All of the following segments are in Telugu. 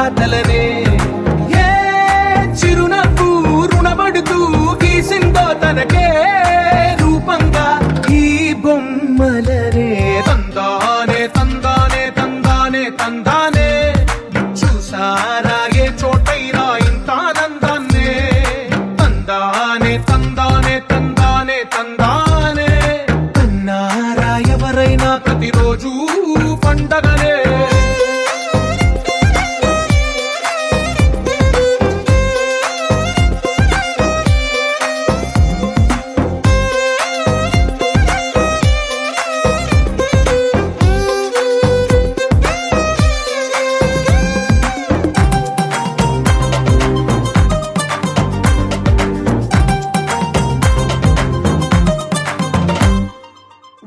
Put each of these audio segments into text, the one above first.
రాతలనే ఏ చిరునవ్వు రుణపడుతూ గీసిందో తనకే రూపంగా ఈ బొమ్మలనే తందానే తందానే తందానే తందానే చూసారా ఏ చోటైనా ఇంత ఆనందాన్నే తందానే తందానే తందానే తందానే అన్నారా ఎవరైనా ప్రతిరోజు పండగనే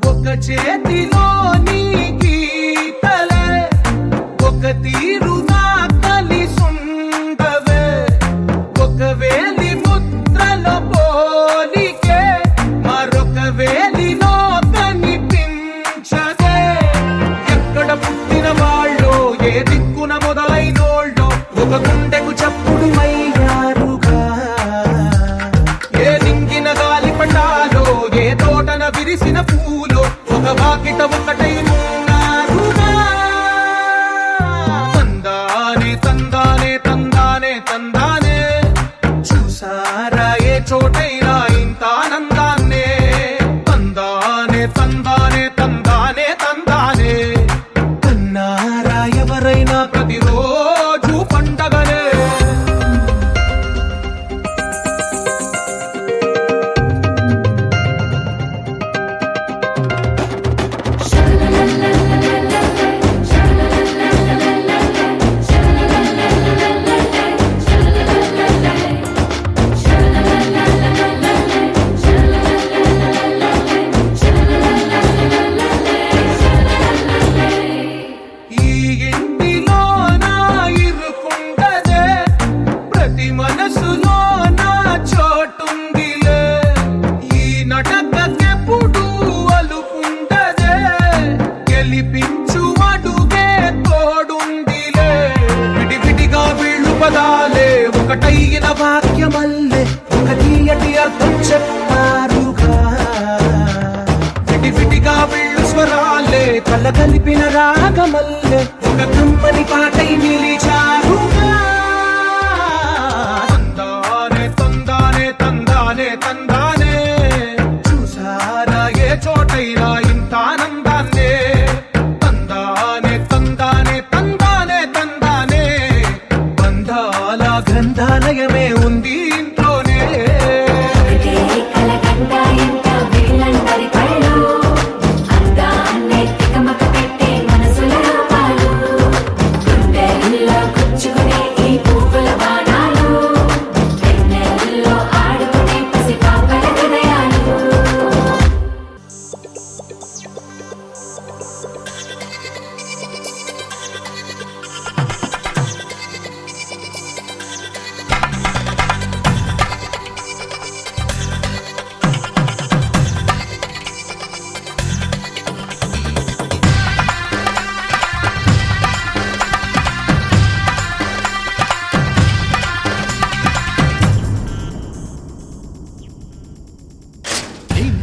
ఒక చేతిలో నీ గీతలే ఒక తీరుగా కలిసుండవే ఒక వేలి ముద్రలో పోలికే మరొక వేలిలో కనిపించదే ఎక్కడ పుట్టిన వాళ్ళో ఏ దిక్కున మొదలైనోళ్ళో ఒక గుండెకు చప్పుడు అయ్యారుగా ఏ నింగిన గాలి పటాలో ఏ తోటన విరిసిన పూలో ఒక వాకిట ఒకటై ఉన్నారుగా తందానే తందానే తందానే తందానే చూసారా ఏ చోటైనా ఇంత ఆనందాన్నే తందానే తందానే తందానే తందానే అన్నారా ఎవరైనా ప్రతిరోజు పండగనే ఈ ఇంటిలో నా ఇరుకుండదే ప్రతి మనసులో నా చోటుందిలే ఈ నటకెప్పుడు అలుకుండదే గెలిపించు అడుగే తోడుందిలే విడివిడిగా వీళ్ళు పదాలే ఒకటైన వాక్యమల్లే ఒక తీయటి అర్థం చెప్పారుగా విడివిడిగా వీళ్ళు స్వరాలే కళ్ళ కలిపిన రాగమల్లే ఒక కమ్మని పాటై నిలిచారుగా తందానే తందానే తందానే తందానే చూసారా ఏ చోటైనా ఇంత ఆనందాన్నే తందానే తందానే తందానే తందానే బంధాల గ్రంథాలయమే ఉంది ఇంట్లోనే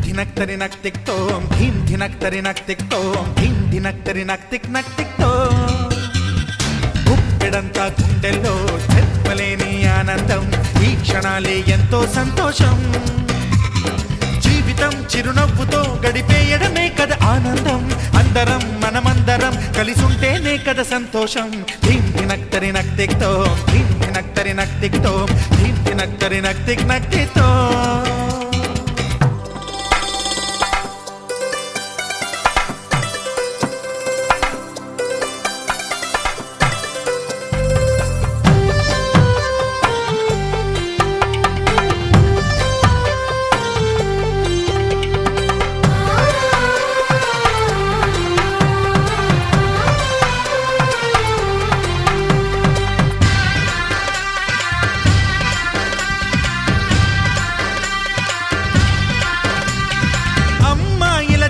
ధినక్తరి నక్తిక్తోం ధీం ధినక్తరి నక్తిక్తోం ధీం ధినక్తరి నక్తిక్తోం గుప్పెడంతా గుండెల్లో చెప్పలేని ఆనందం ఈ క్షణాలే ఎంతో సంతోషం జీవితం చిరునవ్వుతో గడిపేయడమే కదా ఆనందం అందరం మనమందరం కలిసుంటేనే కదా సంతోషం ధీం ధినక్తరి నక్తిక్తోం ధీం ధినక్తరి నక్తిక్తోం ధీం ధినక్తరి నక్తిక్తోం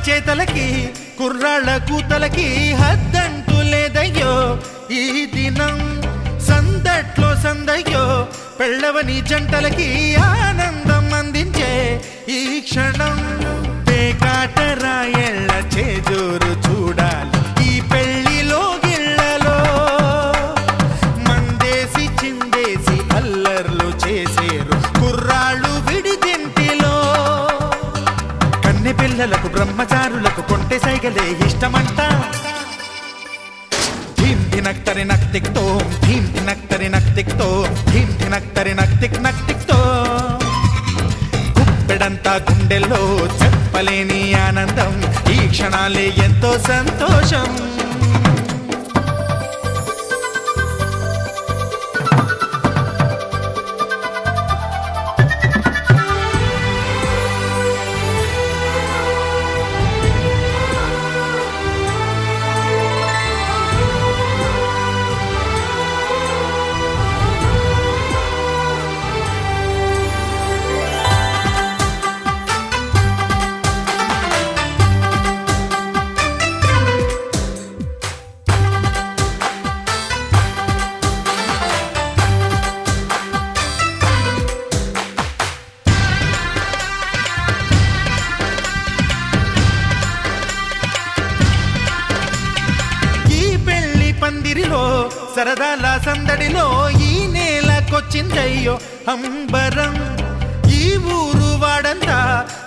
చేతలకి కుర్రాళ్ళ కూతలకి హద్దంటూ లేదయ్యో ఈ దినం పెళ్ళవని జంటలకి ఆనందం అందించే ఈ క్షణం పేకాటరాయళ్ళ చేజోరు చూడాలి ఈ పెళ్లిలో గిళ్ళలో మందేసి చిందేసి అల్లర్లు చేసేరు కుర్రాళ్ళు విడిదింటిలో కన్నె పిల్లలకు బ్రహ్మచారులకు కొంటె సైగలే ఇష్టమంట ధినక్తరి నక్తిక్తో ధీం ధినక్తరి నక్తిక్తో ధీం ధినక్తరి నక్తిక్ నక్తిక్తో గుప్పెడంతా గుండెల్లో చెప్పలేని ఆనందం ఈ క్షణాలే ఎంతో సంతోషం పందిరిలో సరదాల సందడిలో ఈ నేలకొచ్చిందయ్యో అంబరం ఈ ఊరు వాడంతా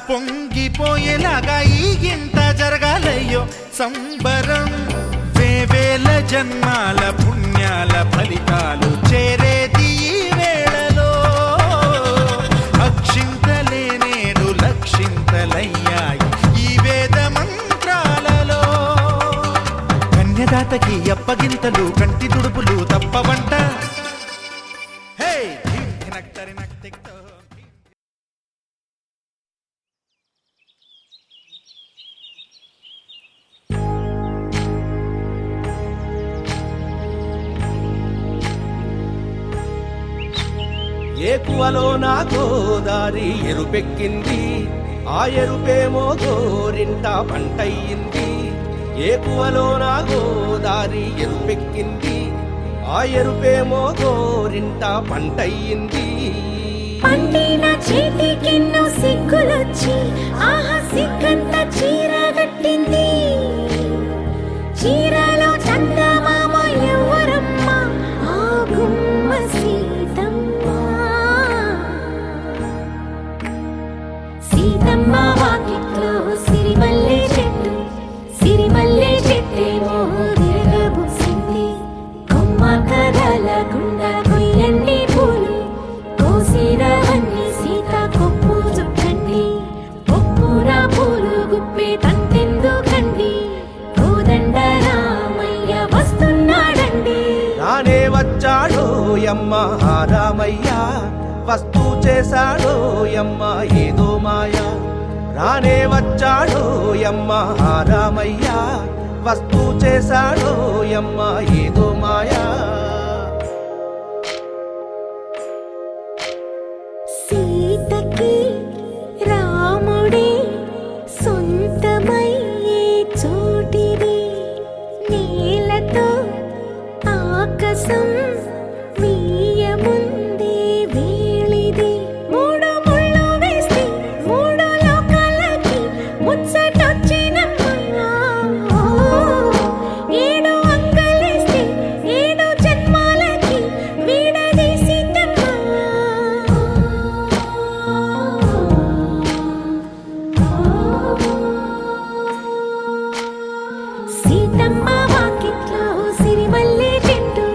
పొంగిపోయేలాగా ఈ గింత జరగాలయ్యో సంబరం వేవేల జన్మాల పుణ్యాల ఫలితాలు చేరేది ఈ వేళలో అక్షింతలే నేడు లక్షింతలయ్యాయి ఈ వేద మంత్రాలలో కన్యదాతకి అప్పగింతలు కంటి దుడుపులు తప్పవంట హే ధీం ధినక్తరి నక్తిక్తో ఏకువలో నా గోదారి ఎరుపెక్కింది ఆ ఎరుపేమో గోరింట పంటయ్యింది ఏకువలో నా గోదారి ఎరుపెక్కింది ఆ ఎరుపేమో గోరింట పంటయ్యింది పండిన చేతికెన్నో సిగ్గులొచ్చి ఆహా సిగ్గంత చీర కట్టింది చీరలో చందమామ ఎవరమ్మ ఆ గుమ్మ సీతమ్మ సీతమ్మ వాకిట్లో సిరిమల్లె చెట్టేమో తిరగబూసింది కొమ్మ కదలకుండా కొయ్యండి పూలు కోసిరవన్నీ సీత కొప్పు చుట్టండి కొప్పున పూలు గుప్పే తంతెందుకండి కోదండ రామయ్య వస్తున్నాడండి రానే వచ్చాడో యమ్మ ఆ రామయ్య వస్తూ చేశాడో యమ్మ ఏదో మాయ రానే వచ్చాడో యమ్మ ఆ రామయ్య వస్తూ చేశాడో యమ్మ ఏదో మాయా సీతకి రాముడే సొంతమయ్యే చోటిది నేలతో ఆకాశం వీయముందే వేళిది మూడు ముళ్ళు వేస్తే మూడు లోకాలకి ముచ్చటొచ్చినమ్మా ఏడు అంగలేస్తే ఏడు జన్మాలకి వీడదీసిద్దమ్మా సీతమ్మ వాకిట్లో సిరిమల్లె చెట్టు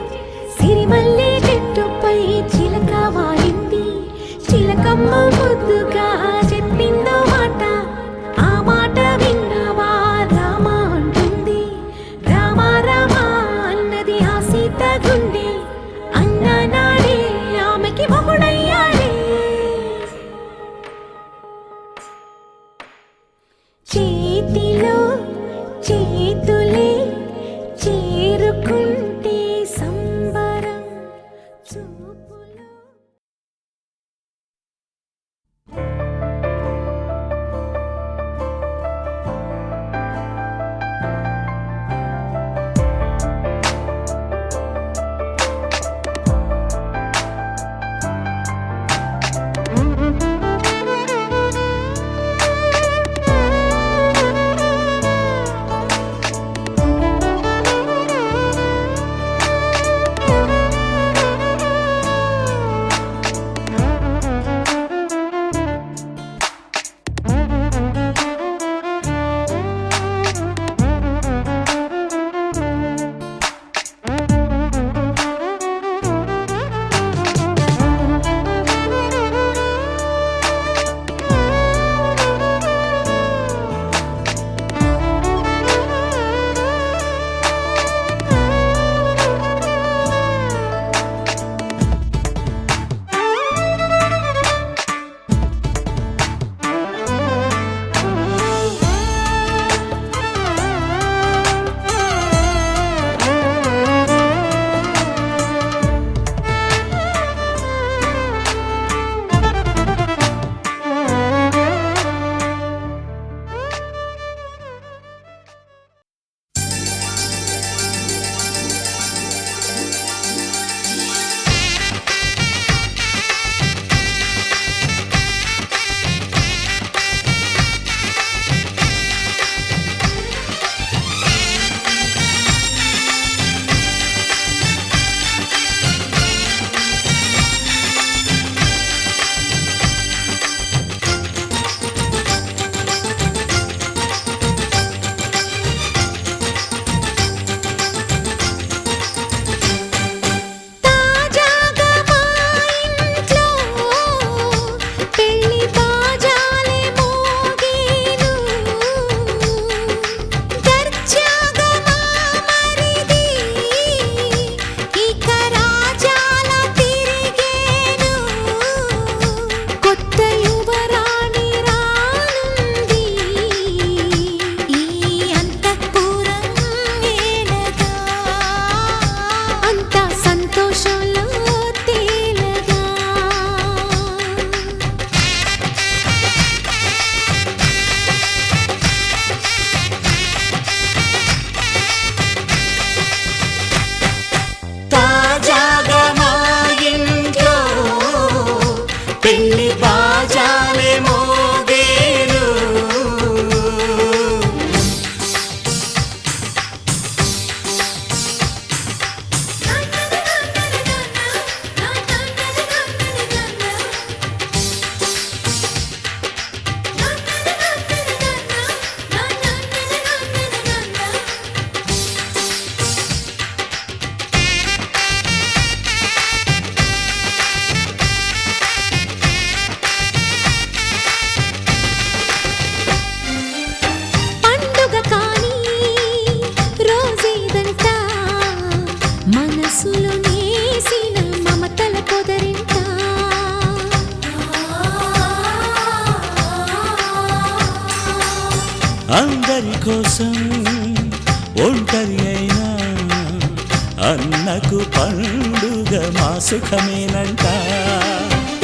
అన్నకు పండుగ మా సుఖమేనంట.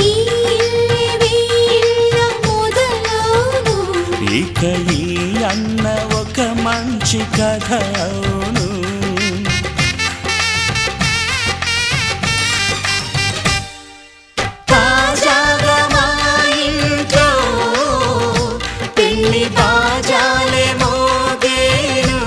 ఈ ఇల్లే వీళ్ళ మొదలవును. ఇక ఈ అన్న ఒక మంచి కథ అవును. తాజాగా మా ఇంట్లో పెళ్లి బాజాలే మోగేను.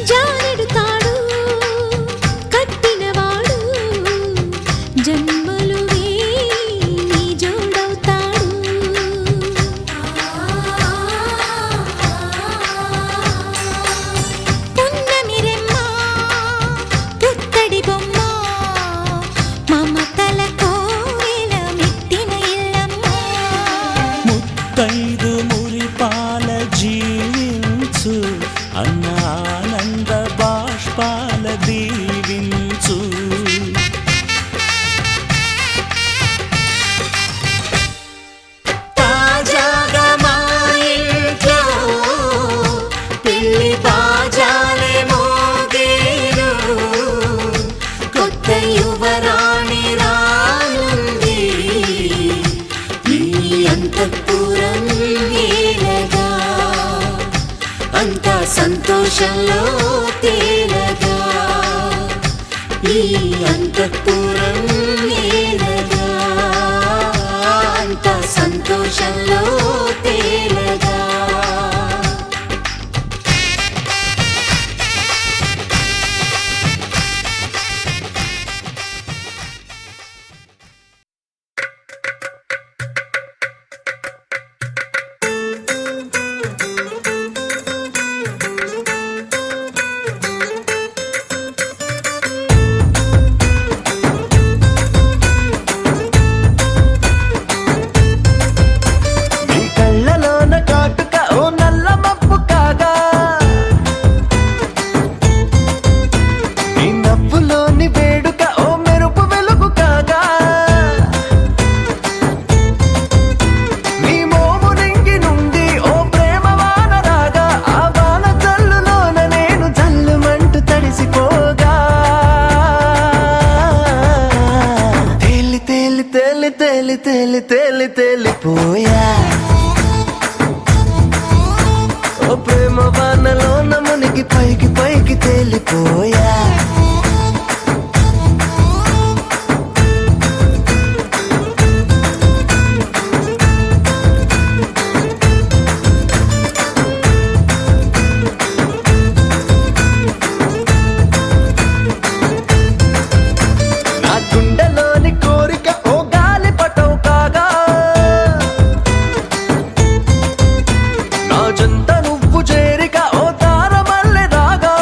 జానెడు తాడు కట్టినవాడు జన్మలు వేయి జోడవుతాడు. పున్నమిరెమ్మ పుత్తడి బొమ్మ మమతల కోవెల మెట్టిన ఇల్లమ్మ. ముత్తైదు మురిపాల జీవించు అన్న ఆనంద బాష్పాల దీవించు. తాజాగా మా ఇంట్లో పెళ్లి బాజాలే మోగేను. కొత్త యువరాణి రానుంది ఈ అంతఃపురం ఏలగా. అంతా సంతోషంలో తేలగా ఈ అంతఃపురం ఏలగా. అంతా సంతోషంలో తేలగా. నీ కళ్ళలోన కాటుక ఓ నల్ల మబ్బు కాగా, నీ నవ్వులోని వేడుక ఓ మెరుపు వెలుగు కాగా, నీ మోము నింగి నుండి ఓ ప్రేమ వాన రాగా, ఆ వాన జల్లులోన నేను జల్లుమంటూ తడిసిపోగా. తేలి తేలి తేలి తేలి తేలి తేలి తేలిపోయా. ఓ ప్రేమ వానలోన మునిగి పైకి పైకి తేలిపోయా. నా గుండెలోని కోరిక ఓ గాలి పటం కాగా, నా జంట నువ్వు చేరిక ఓ తారమల్లె రాగా.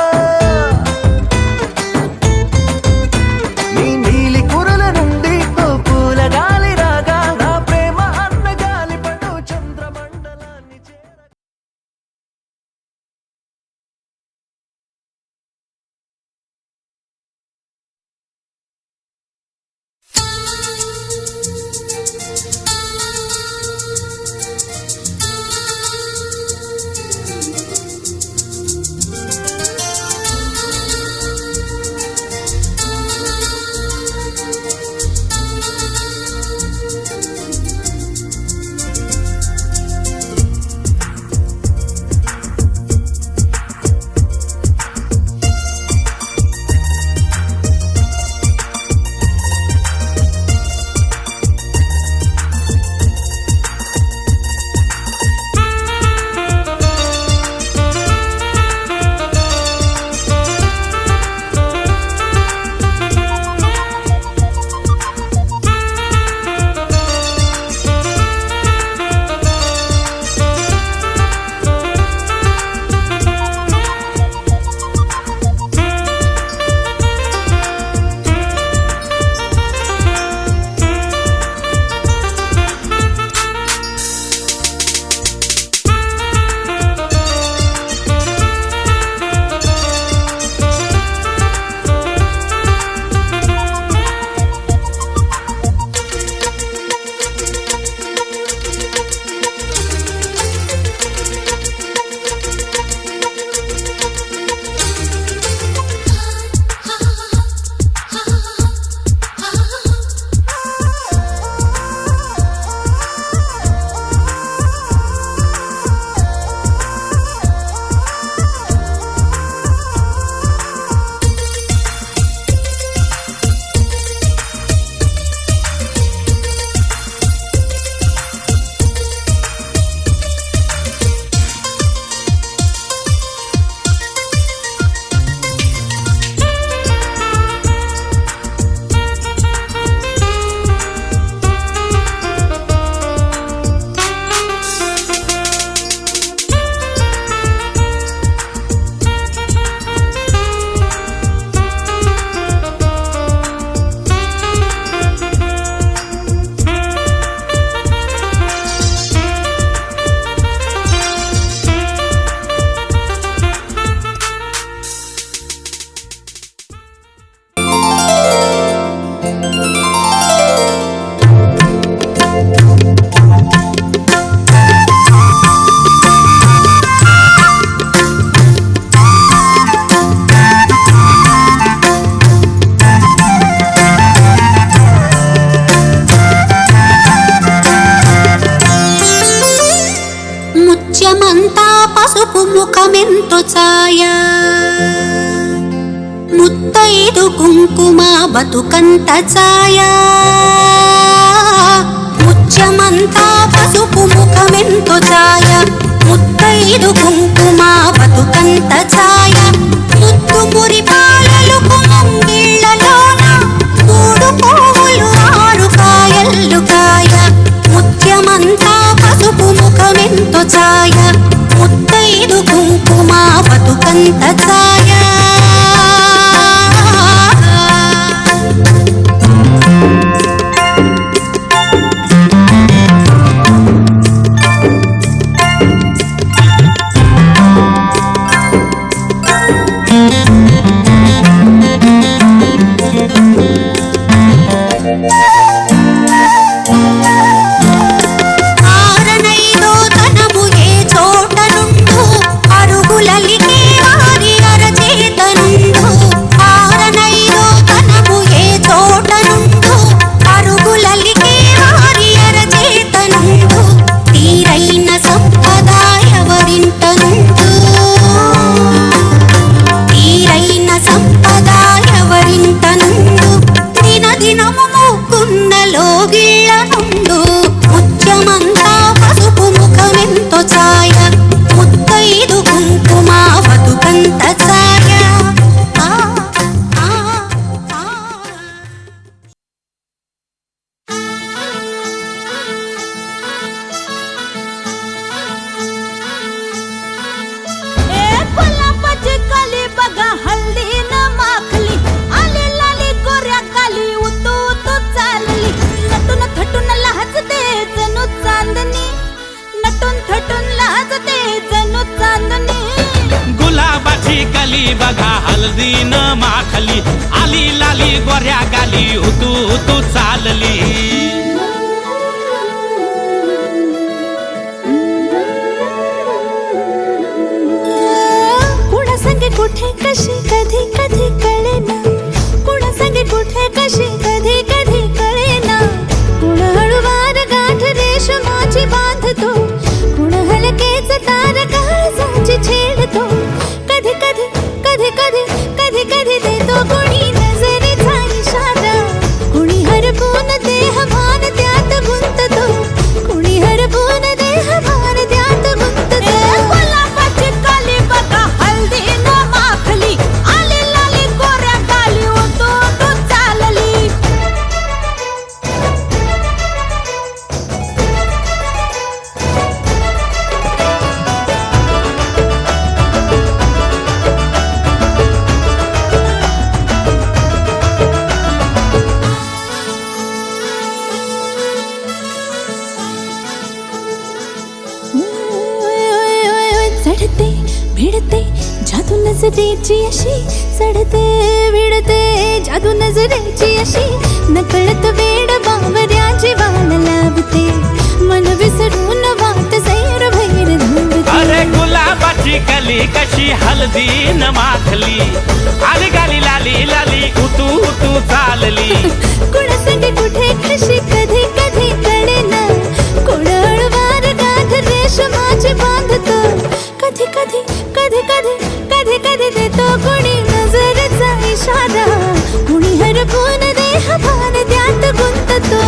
పసుపు ముఖమెంతో ఛాయ ముత్తైదు కుంకుమ బతుకంత ఛాయ ముత్యమంతా పసుపు ముఖమెంతో ఛాయ ముత్తైదు కుంకుమ బతుకంత ఛాయ ముత్తు మురి పాలలు కుమంగిళ్ళలోన మూడు పువ్వులు ఆరు కాయల్లు కాయ ముత్యమంతా పసుపు ముఖమెంతో ఛాయ ముత్తైదు కుంకుమ బతుకంత ఛాయ ఆరనైదో తనము ఏ చోట నుండు అరుగులలికే వారి అరచేత నుండు ఆరనైదో తనము ఏ చోట నుండు అరుగులలికే వారి అరచేత నుండు తీరైన సంపద ఎవరింట నుండు తీరైన సంపద ఎవరింట నుండు దిన దినము మూకున్న లోగిళ్ళ నుండు ముత్యమంతా పసుపు ముఖమెంతో ఛాయ ముత్తైదు కుంకుమ బతుకంత ఛాయ ఆ, ఆ, ఆ. गुलाबाची कली बघा हल्दी न माखली आली लाली गोऱ्या काली उतू उतू चालली नटून थटून लाजते जणू चांदणी नटून थटून लाजते जणू चांदणी गुलाबाची कली बघा हल्दी न माखली आली लाली गोऱ्या गाली उतू उतू चालली कुणा संगे कुठे कशी कधी कधी कळेना कुणा संगे कुठे कशी कधी कधी कळेना कुण हळूवार गाठ रेशमाची बांधतो कुण हलकेच तार काळजाची छेडतो कधी कधी कधी कधी कधी कधी देतो कुणी नजरेचा इशारा कुणी हरपून देह भान त्यात गुंततो कुणी हरपून देह भान त्यात गुंततो गुलाबाची काली बघा हल्दी न माखली आली लाली गोऱ्या गाली उतू उतू चालली चढते भिडते जादू नजरेची अशी चढते भिडते जादू नजरेची अशी नकळत वेड बावऱ्या जीवाला लावते मन विसरून वाट सैर भैर धावते अरे गुलाबाची कली कशी हल्दी न माखली आली गाली लाली लाली उतू उतू चालली कुणा संगे कुठे कशी कधी कधी कळेना कुण हळूवार गाठ रेशमाची बांधतो कधी कधी कधी कधी कधी कधी देतो कुणी नजरेचा इशारा कुणी हरपून देह भान त्यात गुंततो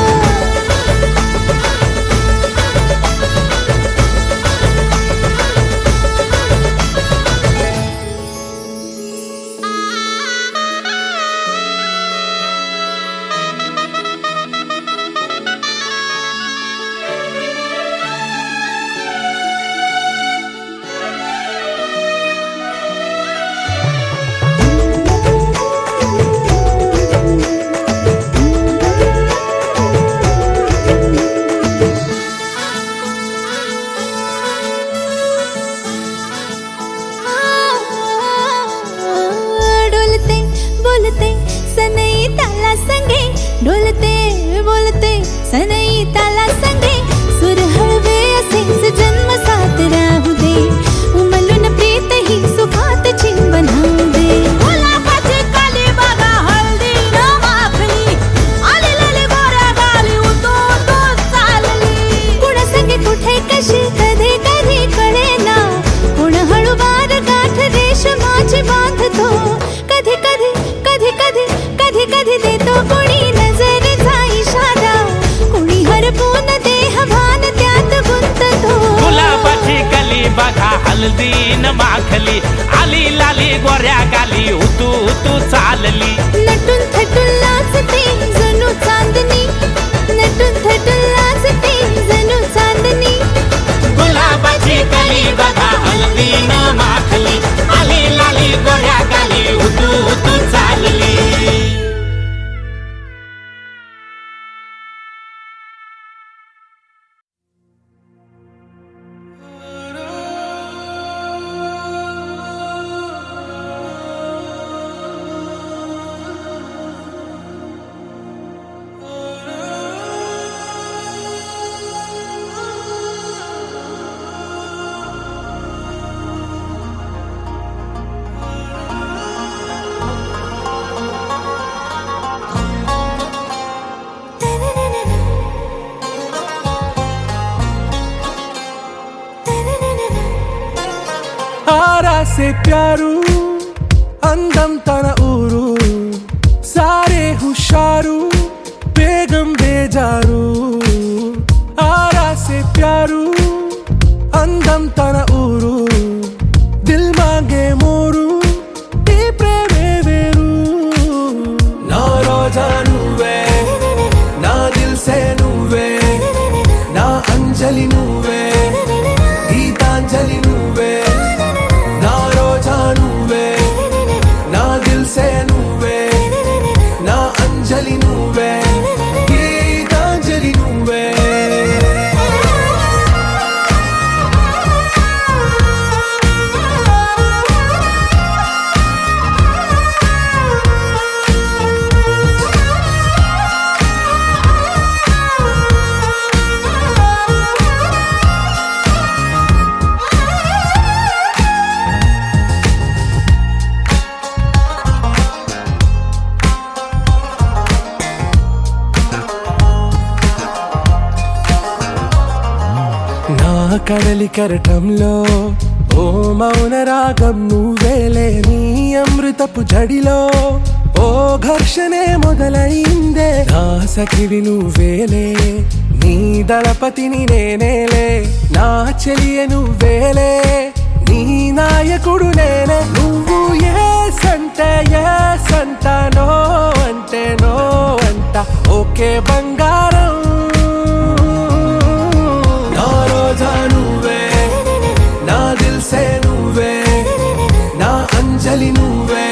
हलदीन माखली आली लाली गोऱ्या गाली उतू उतू चालली नटून थटून लाजते जणू चांदणी नटून थटून लाजते जणू चांदणी गुलाबाची कली बघा हलदीन माखली आली लाली गोऱ्या गाली उतू उतू चालली आरा से प्यारू అందం తన ఊరు సారే హుషారు బేగం బేజారు ఆరా సే ప్యారు అందం తన ఊరు దిల్ మాంగే మోరు ఈ ప్రేమే వేరు నా రోజా నువ్వే నా దిల్ సే నువ్వే నా అంజలి నువ్వే గీతాంజలి నువ్వే నా రోజా నువ్వే నా దిల్ సే నువ్వే నా అంజలి నువ్వే గీతాంజలి నువ్వే కడలి కరటంలో ఓ మౌన రాగం నువ్వేలే నీ అమృతపు జడిలో ఓ ఘర్షణే మొదలైందే నా సఖివి నువ్వేలే నీ దళపతిని నేనేలే నా చెలియ నువ్వేలే నీ నాయకుడు నేనే నువ్వు ఏ సంట నో అంటే నో అంట ఓకే బంగారం నా రోజా నువ్వే నా దిల్ సే నువ్వే నా అంజలి నువ్వే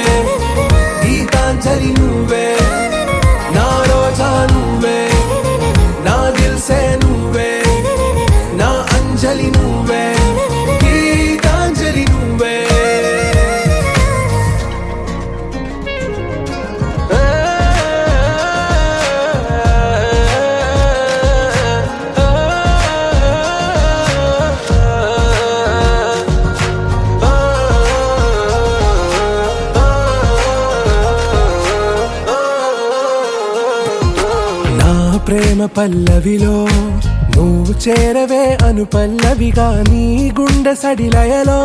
గీతాంజలి నువ్వే నా రోజా నువ్వే నా దిల్ సే నువ్వే నా అంజలి నువ్వే గీతాంజలి నువ్వే ప్రేమ పల్లవిలో నువ్వు చేరవే అను పల్లవిగా నీ గుండె సడిలయలో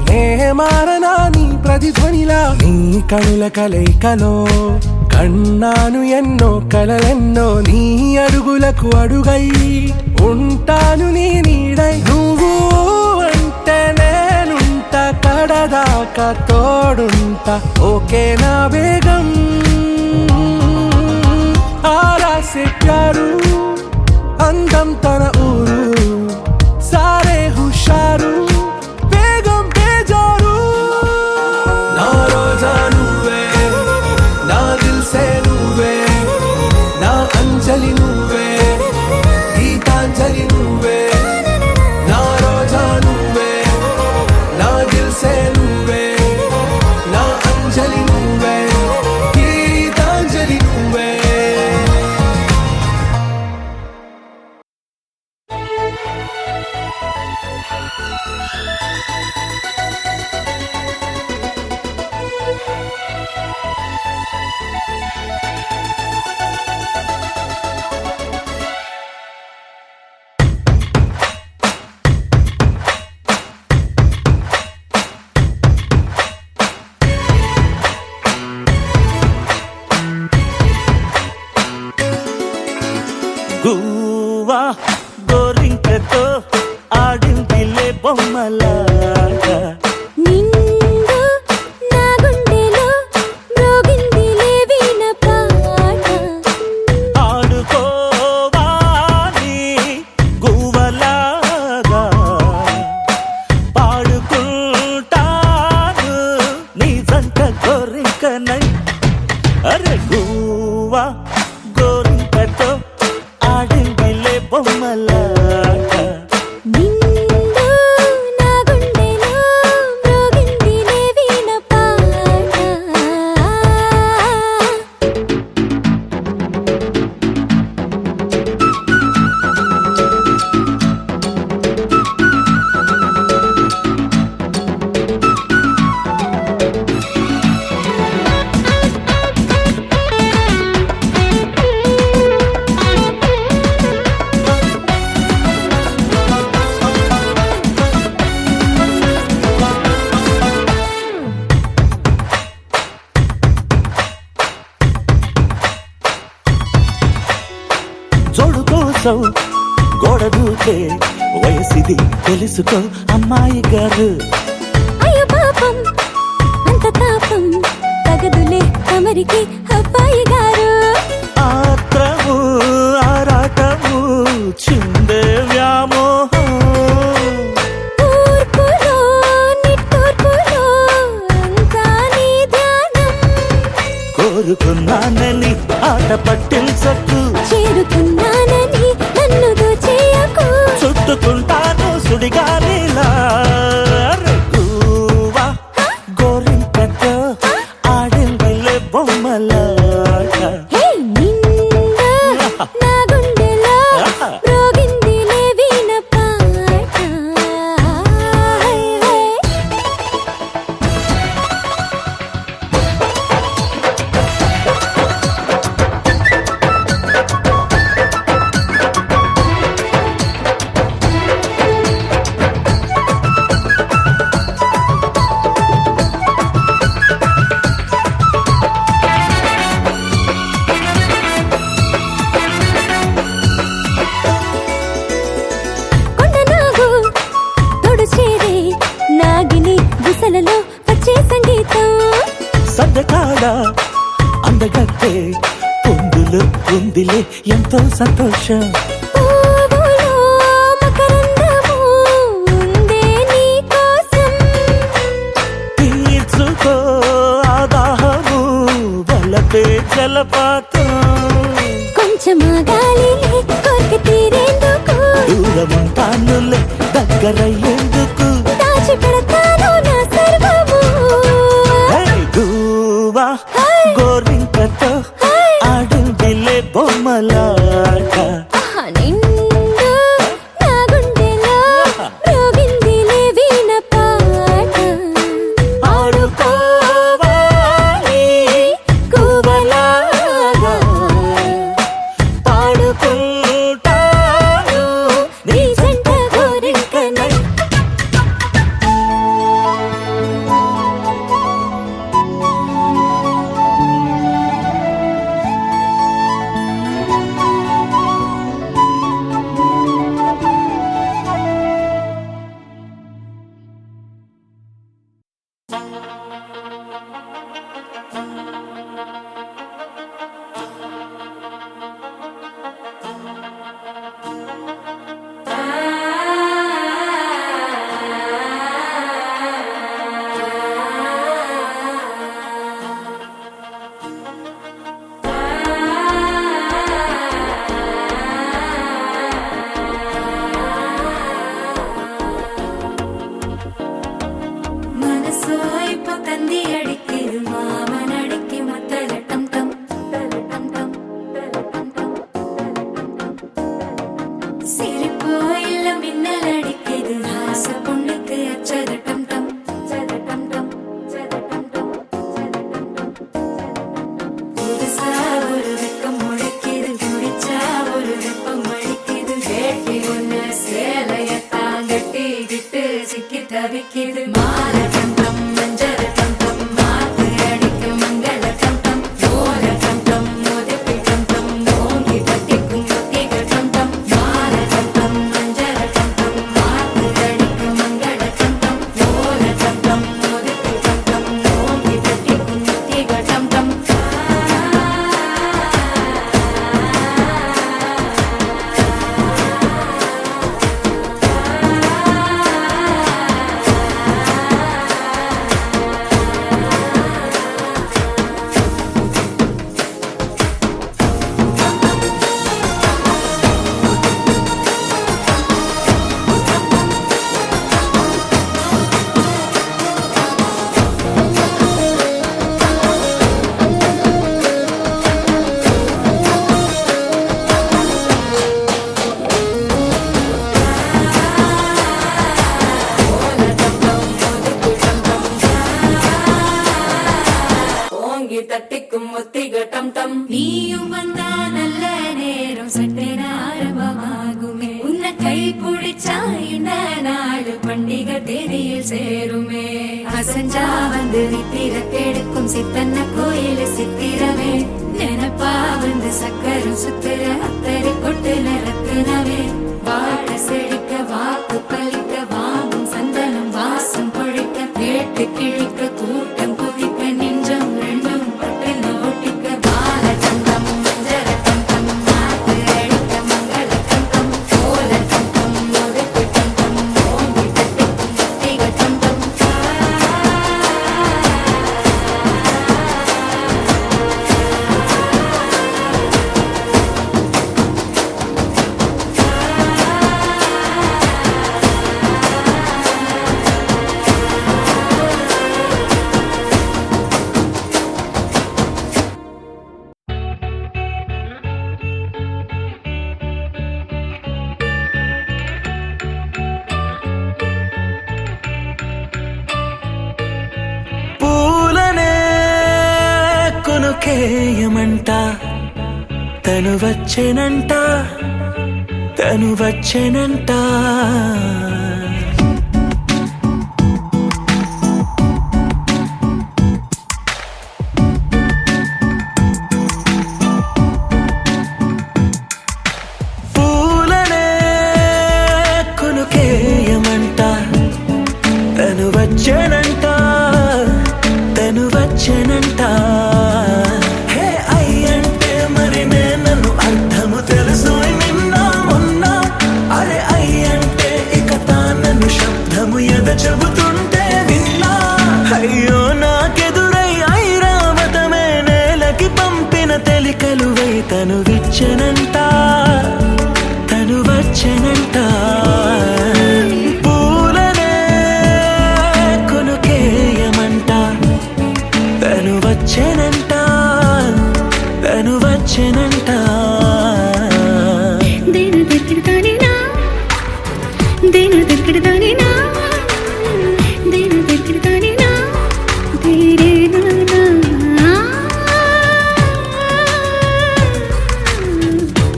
నే మారనా నీ ప్రతిధ్వనిలా నీ కనుల కలయికలో కన్నాను ఎన్నో కలలెన్నో నీ అడుగులకు అడుగై ఉంటాను నీ నీడై నువ్వు అంటే నేనుంట కడదాకా తోడుంటా ఓకే నా వేగం ఆరా సే ప్యారు అందం తన ఊరు సారే హుషారు బేగం బేజారు నా రోజా నువ్వే నా దిల్ సే నువ్వే నా అంజలి నువ్వే గీతాంజలి నువ్వే నా రోజా నువ్వే నా దిల్ సే నువ్వే నా అంజలి నువ్వే గీతాంజలి నువ్వే గువ్వా గోరింకతో ఆడిందిలే బొమ్మలాగా నిండు నా గుండెలో మ్రోగిందిలే వీణ పాట ఆడుకోవాలి గువ్వలాగా పాడుకుంటాను నీ జంట గోరింకనై అరే గువ్వా గోరింకతో ఆడిందిలే బొమ్మలాగా నిండు నా గుండెలో మ్రోగిందిలే వీణ పాట జోడు కోసం గోడ దూకే వయసిది తెలుసుకో అమ్మాయి గారు అయ్యో పాపం అంత తాపం తగదులే తమరికి అబ్బాయి గారు ఆత్రము ఆరాటము చిందే వ్యామోహం తూర్పులో నిట్టూర్పులో అంతా నీ ధ్యానం కోరుకున్నానని ఆట పట్టించకు చేరుకున్నానని నన్ను దోచేయకు చుట్టుకుంటాను సుడిగాలిలా గువ్వా గోరింకతో ఆడిందిలే బొమ్మలాగా హే నిండు నా గుండెలో మ్రోగిందిలే వీణ పాట హై హై కొండనాగు తోడు చేరే నాగిని గుసలలో వచ్చే సంగీతం సద్దకాడ అందగట్టే పొందులు ఉందిలే ఎంతో సంతోషం పువ్వులో మకరందము ఉందే నీ కోసం తీర్చుకో ఆదాహము వలపే జలపాతం కొంచెం ఆగాలిలే కోరిక తీరేందుకు దూరముంటానులే దగ్గరయ్యేందుకు దాచిపెడతాను నా సర్వము హే గువ్వా గోరింకతో ఆడిందిలే బొమ్మలాగా ఆహా నిండు నా గుండెలో మ్రోగిందిలే వీణ పాట ఆడుకోవాలి గువ్వలాగా పాడుకుంటాను నీ జంట గోరింకనై మనసు అయిపోతుంది అడిక్కిదు మామనడిక్కి మత్తల టం టం టం టం సిరిపోయిల్ల మిన్నలడిక్కిదు హాస పుండుకు అచ్చద టం టం புதுசா ஒரு வெக்கம் முழிக்குது குடிச்சா ஒரு வெப்பம் அடிக்குது வேட்டி ஒண்ணு சேலையத்தான் கட்டிக்கிட்டு சிக்கி தவிக்குது மால டம்டம் மஞ்சள் டம்டம் மாத்து அடிக்க மங்கள டம்டம் ஓல டம்டம் மோதப்பி டம்டம் ஓங்கி பத்திக்கும் ஒத்திக டம்டம் மால டம்டம் மஞ்சள் டம்டம் மாத்து அடிக்க மங்கள கை பிடிச்சா இந்த நாடு பண்டிகை தேதியில் சேருமே அசஞ்சா வந்து நித்திர கெடுக்கும் சித்தன்ன கோயில் சித்திரமே நினப்பா வந்து சக்கரம் சுத்துற அத்தரை கொட்டுல ரத்தினமே வாழ செழிக்க வாக்கு பலிக்க வாங்கும் சந்தனம் வாசம் பொழிக்க கேட்டு கிழிக்க கூட்டம் குதிக்க நெஞ்சம் ரெண்டும் பட்டுல ஒட்டிக்க பால சந்தம் மஞ்சர தந்தம் மாத்து அடிக்க மங்கள தந்தம் கோல தந்தம் ஒதுக்கு தந்தம் ஓங்கி தட்டிக்கும் தட்டிக தந்தம் పూలనే కొనుకేయమంట తను వచ్చేనంట తను వచ్చేనంట పూలనే కొనుకేయమంట తను వచ్చేనంట తను వచ్చేనంట హే అయ్యంటే మరి నన్ను అర్థము తెలుసు నిన్న మొన్న అరే అయ్యంటే ఇక తానను శబ్దము ఎద చెబుతుంటే విన్నా అయ్యో నాకెదురై ఐరావతమే నేలకి పంపిన తెలికలువై తను విచ్చెనంట తను వచ్చెనంట పూలనే కొనుకేయమంట తను వచ్చెనంట తను వచ్చెనంట దేను దగ్గరదానినా దేను దగ్గరదానినా దేను దగ్గరదానినా దేరేనా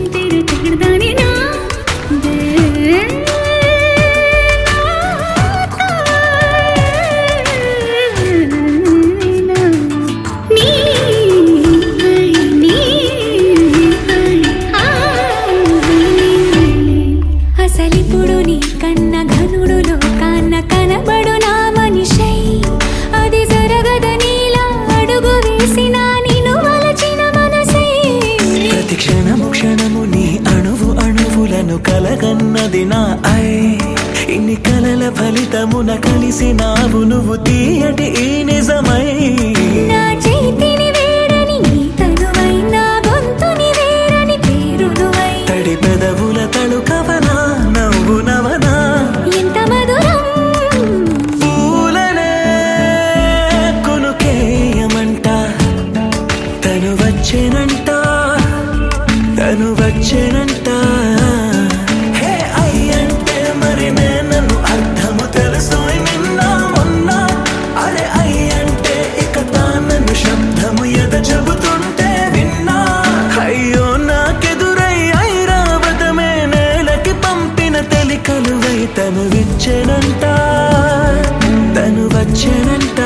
దేను దగ్గరదానినా అసలిప్పుడు నీ కన్న ఘనుడులో కన్న కనబడు నా మనిషై అది జరగద నీలా అడుగు వేసిన నిన్ను వలచిన మనసై ప్రతి క్షణము క్షణము నీ అణువు అణువులను కలగన్నది నా ఐ ఇన్ని కలల ఫలితమున కలిసినావు నువ్వు తీయటి ఈ నిజమై నా చేతిని వేడని నీ తనువై నా గొంతుని వేరని పేరు నువ్వై తడి పెదవుల తడుకవనా నవ్వు నవనా ఎంత మధురం పూలనే కొనుకేయమంట తను వచ్చేనంట తను వచ్చేనంట హే అయ్యంటే మరి నన్ను అర్థము తెలుసు నిన్న మొన్న అరే అయ్యంటే ఇక తానను శబ్దము ఎద చెబుతుంటే విన్నా అయ్యో నాకెదురై ఐరావతమే నేలకి పంపిన తెలికలువై తను విచ్చెనంట తను వచ్చెనంట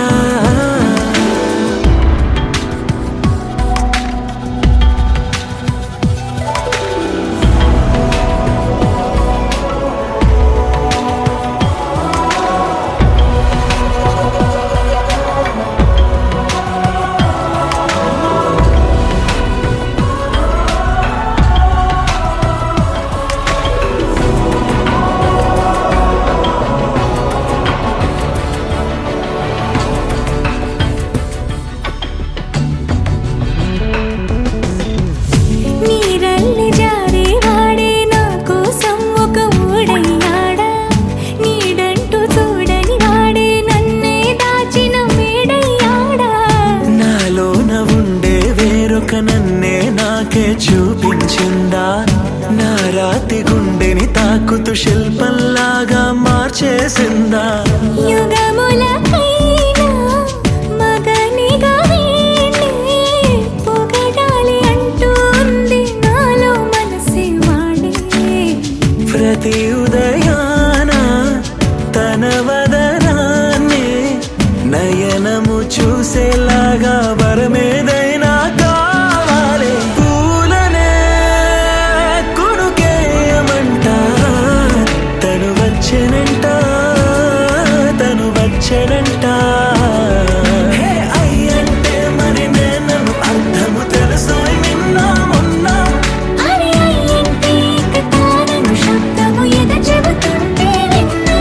నీరల్లి జారే వాడే నా కోసం ఒక ఊడయ్యాడా నీడంటూ చూడని వాడే నన్నే దాచిన మేడయ్యాడా నాలోన ఉండే వేరొక నన్నే నాకే చూపించిందా నా రాతి గుండెని తాకుతూ శిల్పంలాగా మార్చేసిందా యుగములకైనా మగనిగా వీణే పొగడాలి అంటూ ఉంది నాలో మనసే వాడే ప్రతి ఉదయాన తన వదనాన్ని నయనము చూసేలాగా వరమేదైనా కావాలి. పూలనే కొనుకేయమంట తను వచ్చెనంట తను వచ్చెనంట. హే అయ్యంటే మరి నేను అర్థము తెలుసు నిన్న మొన్న. అరే అయ్యంటే కథాలను శబ్దము ఎద చెబుతుంటే విన్నా.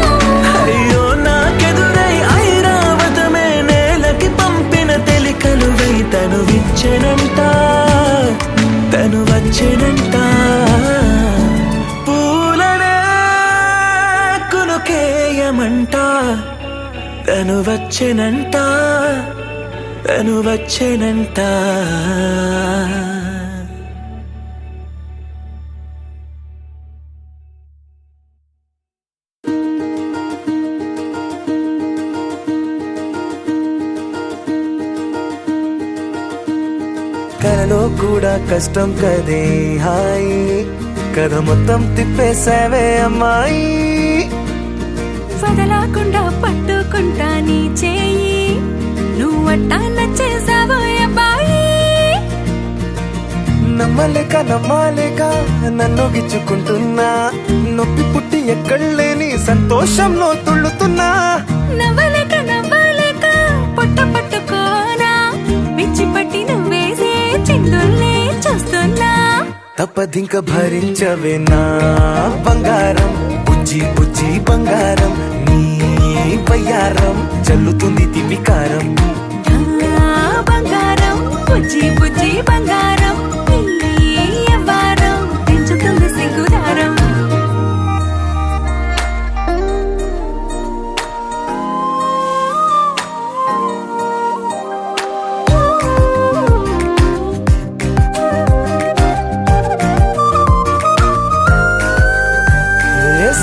అయ్యో నాకెదురై ఐరావతమే నేలకి పంపిన తెలికలువై తను విచ్చెనంట తను వచ్చెనంట. పూలనే కొనుకేయమంట తను వచ్చెనంట తను వచ్చెనంట. కలలో కూడా కష్టం కదే హాయి, కథ మొత్తం తిప్పేసావే అమ్మాయి. వదలకుండా పట్టుకుంటా నీ చేయి, నువ్వట్టా నచ్చేసావో అబ్బాయి. నమ్మలేక నమ్మాలేక నన్ను గిచ్చుకుంటున్నా, నొప్పి పుట్టి ఎక్కడలేని సంతోషంలో తుళ్ళుతున్నా. నవ్వలేక నవ్వలేక పొట్ట పట్టుకోనా, పిచ్చి పట్టి నువ్వేసే చిందుల్ని చూస్తున్నా. తప్పదింక భరించవే నా బంగారం, బుజ్జి బుజ్జి బంగారం. నీ వయ్యారం చల్లుతుంది తిపికారం. ఆ బంగారం బుజ్జి బుజ్జి బంగారం, నీ యవ్వారం పెంచుతుంది సిగ్గుదారం.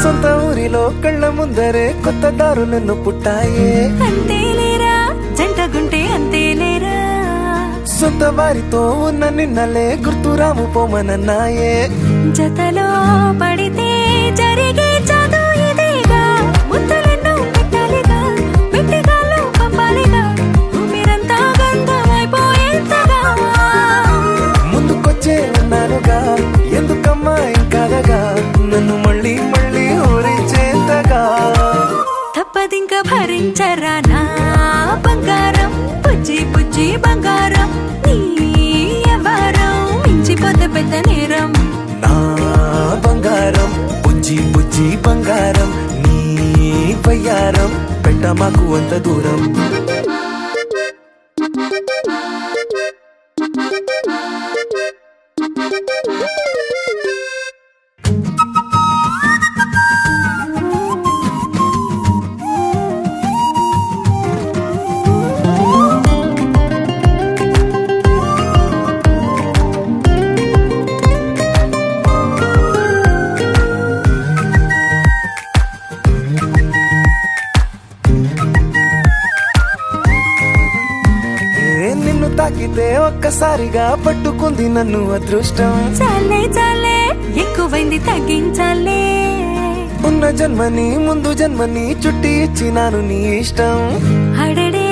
సొంత ఊరిలో కళ్ళ ముందరే కొత్త దారులను పుట్టాయే. అంతేలేరా జంటగుంటే అంతేలేరా, సొంత వారితో ఉన్న నిన్నలే గుర్తురాము పోమనన్నాయే. జతలో పడితే జరిగే చదువు ఇదేగా, ముద్దలెన్నో పెట్టాలిగా, పెట్టిగాల్లో పంపాలిగా, మీరంతా గంధమైపోయేంతగా. ముందుకొచ్చే ఉన్నానుగా ఎందుకమ్మా ఇంకాదగా, నన్ను మళ్ళీ మళ్ళీ ఊరించేంతగా. తప్పదింక భరించరా నా బంగారం, బుజ్జి బుజ్జి బంగారం. నీ యవ్వారం మించిపోతే పెద్ద నేరం. నా బంగారం బుజ్జి బుజ్జి బంగారం. నీ వయ్యారం పెట్ట మాకు అంత దూరం. నిన్ను తాకితే ఒక్కసారిగా పట్టుకుంది నన్ను అదృష్టం. చాలే చాలే ఎక్కువైంది తగ్గించాలే, ఉన్న జన్మని ముందు జన్మని చుట్టి ఇచ్చినాను నీ ఇష్టం. అడడే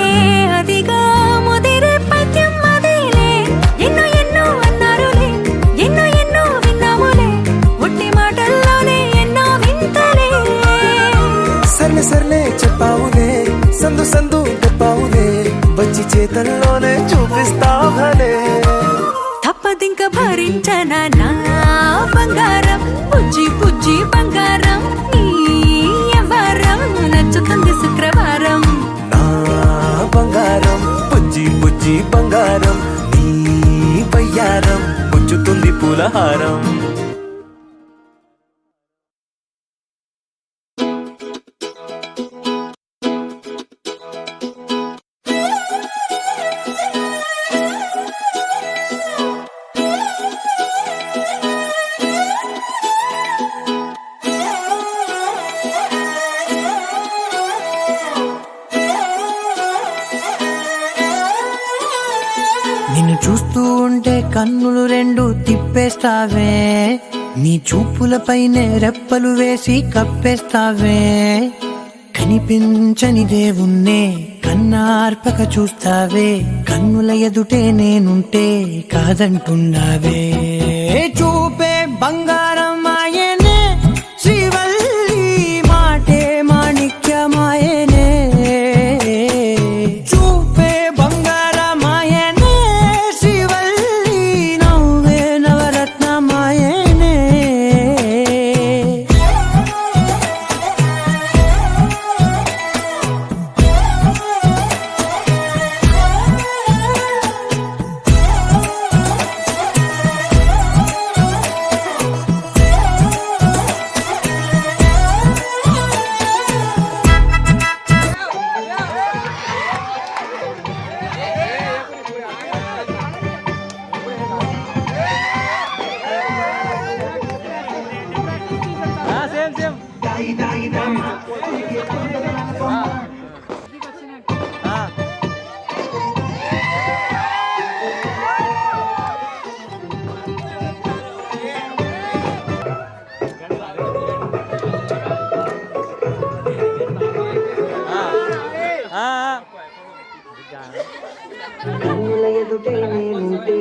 అదిగా ముదిరే పద్యం అదేలే. ఎన్నో ఎన్నో అన్నారులే, ఎన్నో ఎన్నో విన్నాములే, ఒట్టి మాటల్లోనే ఎన్నో వింతలే. సర్లే సర్లే చెప్పావులే, సందు సందు చెప్పావులే, వచ్చి చేతల్లోనే చూపిస్తావలే. తప్పదింక భరించనా నా బంగారం, బుజ్జి బుజ్జి బంగారం. నీ యవ్వారం నచ్చుతుంది శుక్రవారం. నా బంగారం బుజ్జి బుజ్జి బంగారం. నీ వయ్యారం పుచ్చుతుంది పూలహారం. నిన్ను చూస్తూ ఉంటే కన్నులు రెండు తిప్పేస్తావే, నీ చూపులపైనే రెప్పలు వేసి కప్పేస్తావే, కనిపించని దేవుణ్ణే కన్నార్పక చూస్తావే, కన్నుల ఎదుటే నేనుంటే కాదంటున్నావే. చూపే బంగారం ఆయనే శ్రీవల్లి, మాటే మాణిక్యమాయనే. చూపే బంగారమాయనే శ్రీవల్లి, నవ్వే నవరత్నమాయనే.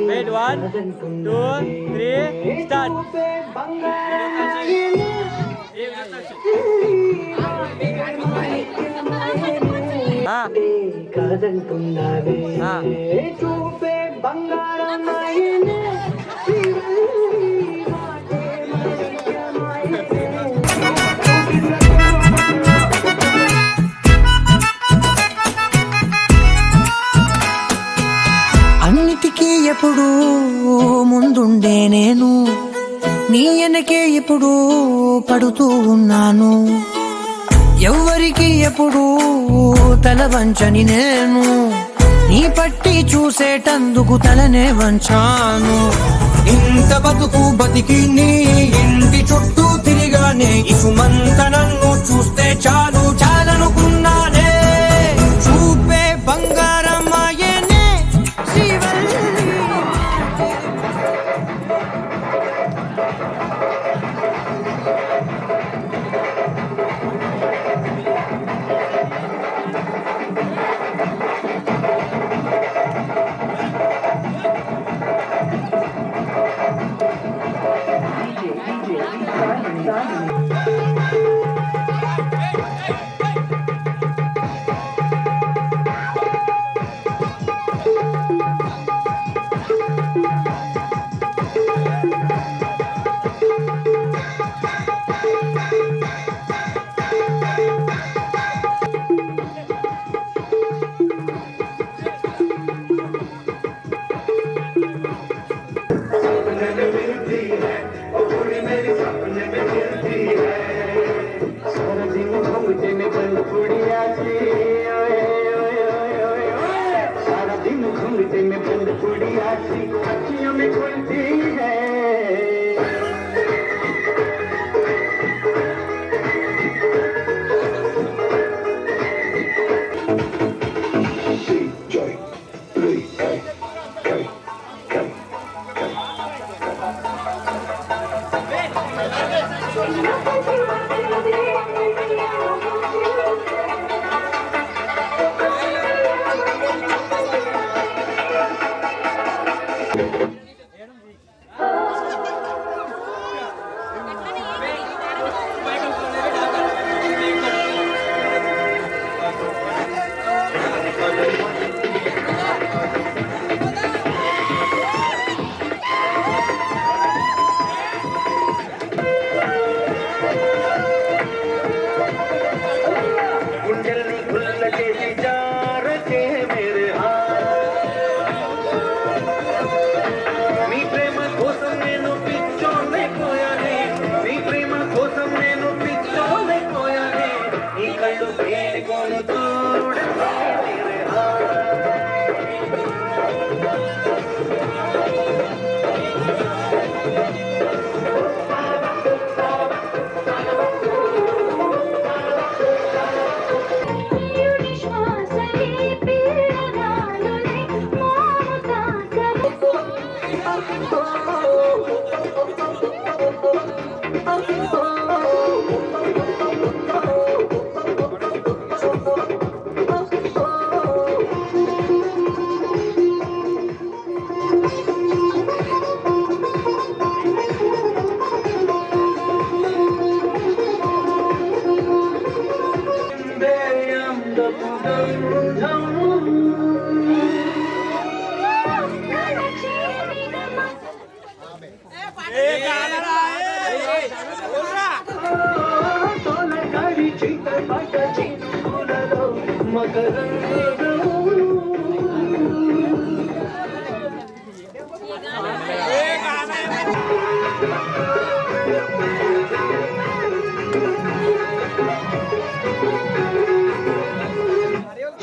Wait, 1, 2, 3, start. చూపే బంగారమాయనే శ్రీవల్లి, మాటే మాణిక్యమాయనే. అన్నిటికీ ఎప్పుడూ ముందుండే నేను, నీ వెనకే ఎప్పుడూ పడుతూ ఉన్నాను. ఎవ్వరికి ఎప్పుడూ తల వంచని నేను, నీ పట్టి చూసేటందుకు తలనే వంచాను. ఇంత బతుకు బతికి నీ ఇంటి చుట్టూ తిరిగానే, ఇసుమంత నన్ను చూస్తే చాలు చాలనుకున్నానే. చూపే బంగారమాయనే శ్రీవల్లి.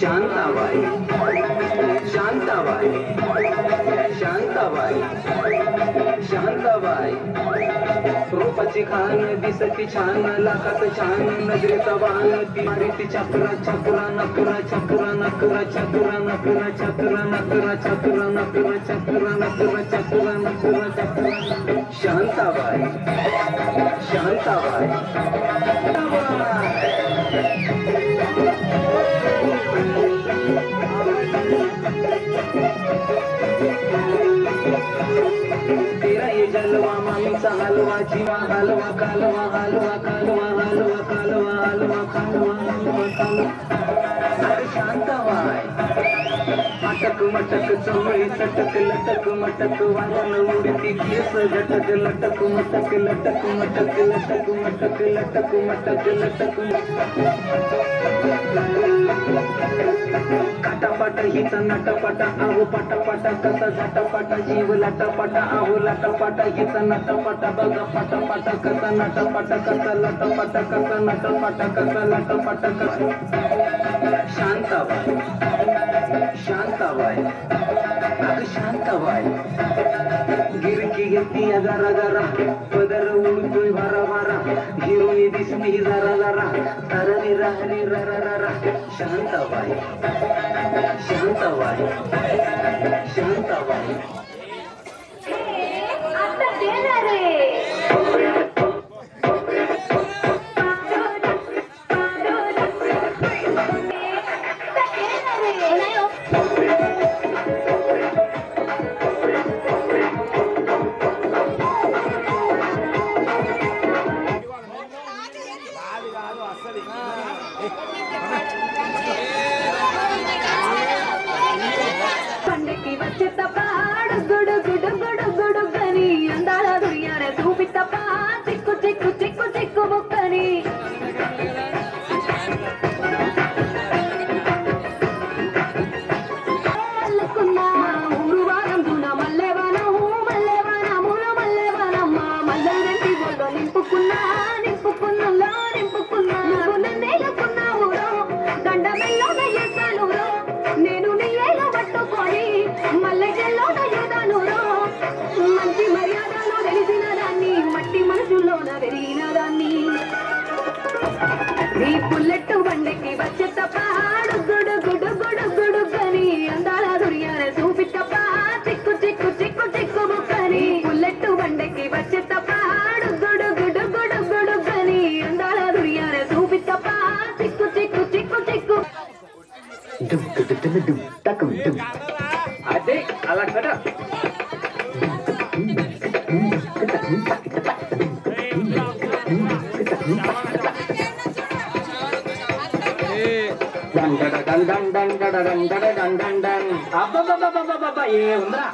शांताबाई शांताबाई शांताबाई शांताबाई रूपाची खान दिसती छान लाखात छान नजरेचा वाहन ती मारिती चक्रा चक्रा नकरा चक्रा नकरा चक्रा नकरा चक्रा नकरा चक्रा नकरा चक्रा नकरा चक्रा नकरा चक्रा शांताबाई शांताबाई तेरा ये जलवा मामीचा हलवा जीवा हलवा कालवा हलवा कालवा हलवा कालवा हलवा कालवा हलवा कालवा अरे शांताबाई अटक मटक चवळी चटक लटक मटक वाजन उडती केस झटक लटक मटक लटक मटक लटक मटक लटक मटक लटक काटापाट हिचा नटापाटा आहो पाटापाटा कसा झटापाटा जीव लाटापाटा आहो लाटापाटा हिचा नटापाटा बघा पाटापाटा कसा नटापाटा कसा लाटापाटा कसा नटापाटा कसा लाटापाटा कसा शांताबाई शांताबाई अगं शांताबाई गिरकी घेतली जरा जरा पदर उडतोय भारा भारा हिरोनी दिसली जरा जरा हरणी राहणी रा रा रा शांताबाई शांताबाई शांताबाई आता देणार रे పండకి వచ్చే తపాడు గుడు గుడు గుడు గుడు గని అందాల దునియానే చూపి తపా చిక్కు చిక్కు చిక్కు చిక్కు ముక్కని అల్లుకున్నా ఊరు వారందున మల్లెవనము మల్లెవనముల మల్లెవనమ్మ మల్లెలంటి ఒళ్ళో నింపుకున్నా నింపుకున్నలో నింపుకున్నా నువ్వు నన్నేలుకున్నావు దండమెల్లో వేసాను నేను నీ ఏలు పట్టుకొని మల్లెల్లో దయ్యదాను మంచి మర్యాదలో తెలిసిన దాన్ని మట్టి మనసులోన పెరిగిన దాన్ని నీ పుల్లెట్టు బండికి వచ్చే తపాడు గుడు గుడు గుడు గుడు గని అందాల దుర్యాన చూపి తపా చిక్కు చిక్కు చిక్కు చిక్కు ముక్కని పుల్లెట్టు బండికి వచ్చే తపాడు గుడు గుడు గుడు గుడు గని అందాల దుర్యాన చూపి తపా చిక్కు చిక్కు చిక్కు చిక్కు అదే అలా కదా అబ్బా ఏ ఉందా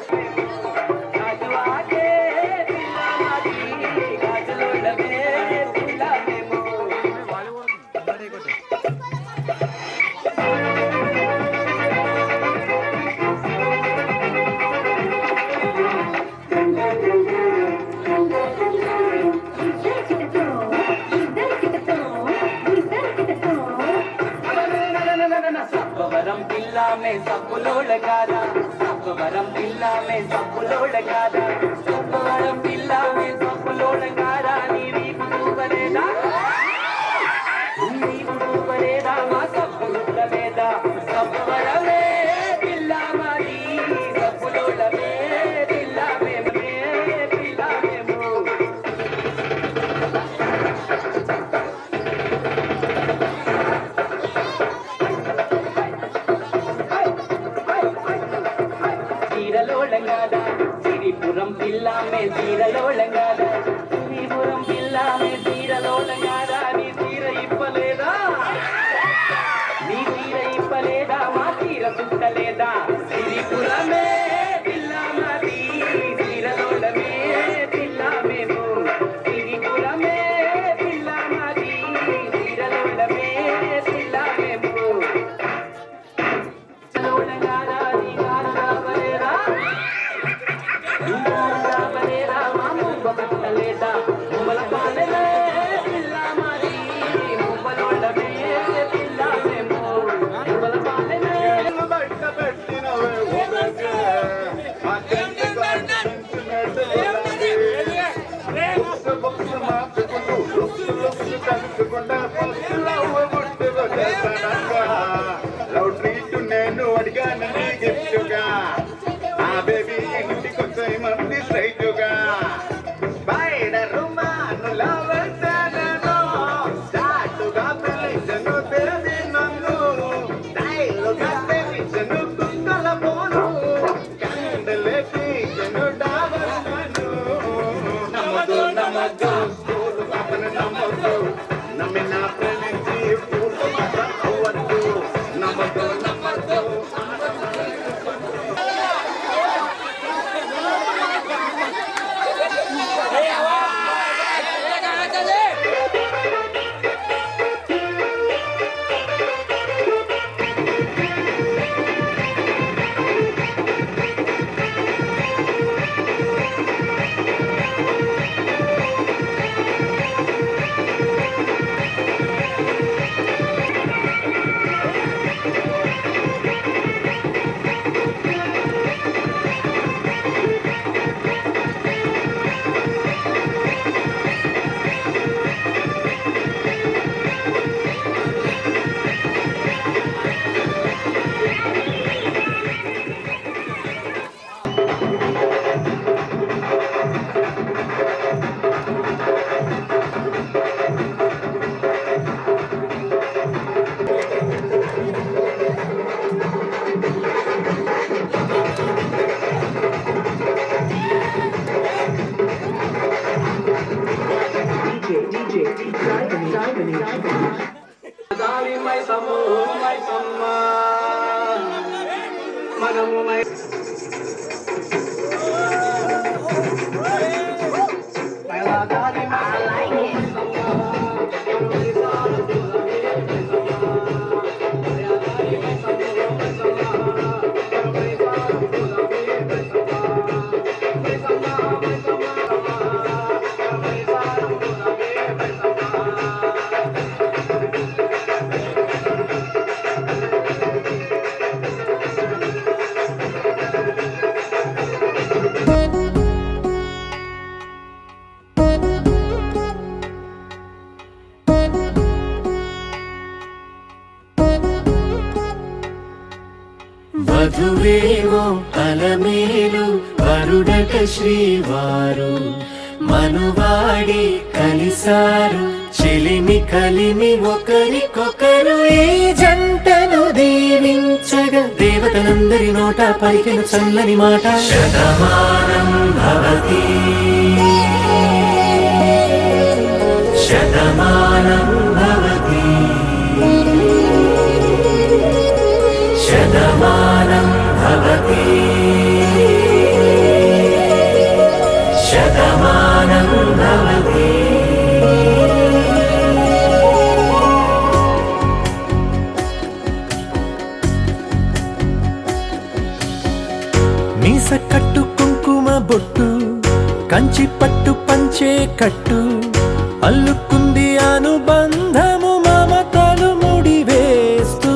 సబ్బవరం పిల్ల మే సబ్బులోడ కాదా సబ్బవరం పిల్ల మే సబ్బులోడ కాదా సబ్బవరం పిల్ల మే సబ్బులోడ కాదా నీ వీపు చూపలేదా నీవు చూపలేదా మా సబ్బుల మీద సబ్బవరమే పిల్ల మాది సబ్బులోడమే పిల్ల మేమే పిల్ల మేము చీరలోళంగాదా సిరిపురం పిల్ల మే చీరలోళంగాదా సిరిపురం పిల్ల మే చీరలోళంగా కలుసుకుండా ఫస్ట్ లవ్ ముట్టుకొచ్చే సడన్గా లవ్ ట్రీట్ నేను అడిగాను నీ గిఫ్ట్గా ఆ బేబీ ఇంటికొచ్చే మంది స్ట్రైట్గా బయట రుమాను లవ్ చేశాను చాటుగా పిలిచను తెలిసి నన్ను స్టైల్గా తెలిచను కుంకల పోను కండలేపిచను డాబను నమ్మదు నమ్మదు పూలు పాపను నమ్మదు నమ్మిన ప్రేమించి పూలు మాత్రం అవ్వద్దు నమ్మదు నమ్మదు వధువేవో అలమేలు వరుడట శ్రీవారు మనువాడి కలిసారు చెలిమి కలిమి ఒకరికొకరు ఈ జంటను దీవించగా దేవతలందరి నోట పలికిన చల్లని మాట శతమానం భవతి శతమానం భవతి శతమానం భవతి శతమానం భవతి మీస కట్టు కుంకుమ బొట్టు కంచి పట్టు పంచే కట్టు అల్లుకుంది అనుబంధము మమతలు ముడివేస్తూ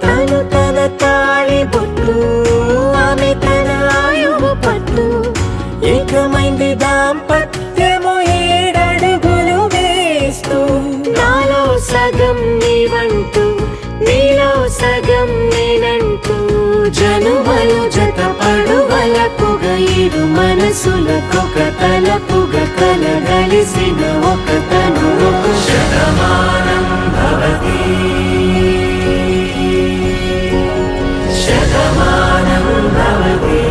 తను తన తాళి బొట్టు ఆమె తన ఆయువు పట్టు ఏకమైంది దాంపత్యము 7 అడుగులు వేస్తూ నాలో సగం నీవంటూ నీలో సగం నేనంటూ జనుమలు జతపడువలపుగా ఇరు మనసులకొక తలపుగా కలగలిసిన ఒక తను శతమానం భవతి శతమానం భవతి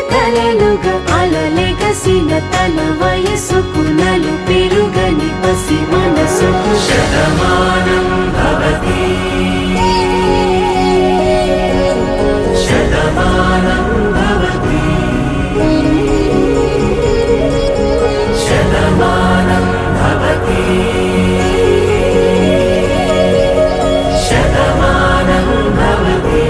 తరతరలుగా అలలెగసిన తన వయసుకు నలు పెరుగని పసి మనసుకు శతమానం భవతి శతమానం భవతి శతమానం భవతి శతమానం భవతి.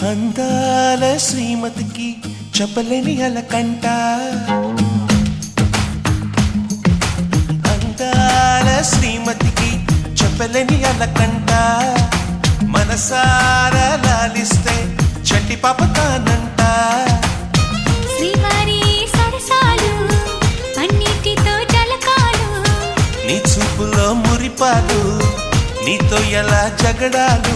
అందాల శ్రీమతికి చెప్పలేని అలకంట అందాల శ్రీమతికి చెప్పలేని అలకంట మనసారా లాలిస్తే చంటి పాప తానంట శ్రీవారి సరసాలు అన్నిటితో జలకాలు నీ చూపులో మురిపాలు నీతో ఎలా జగడాలు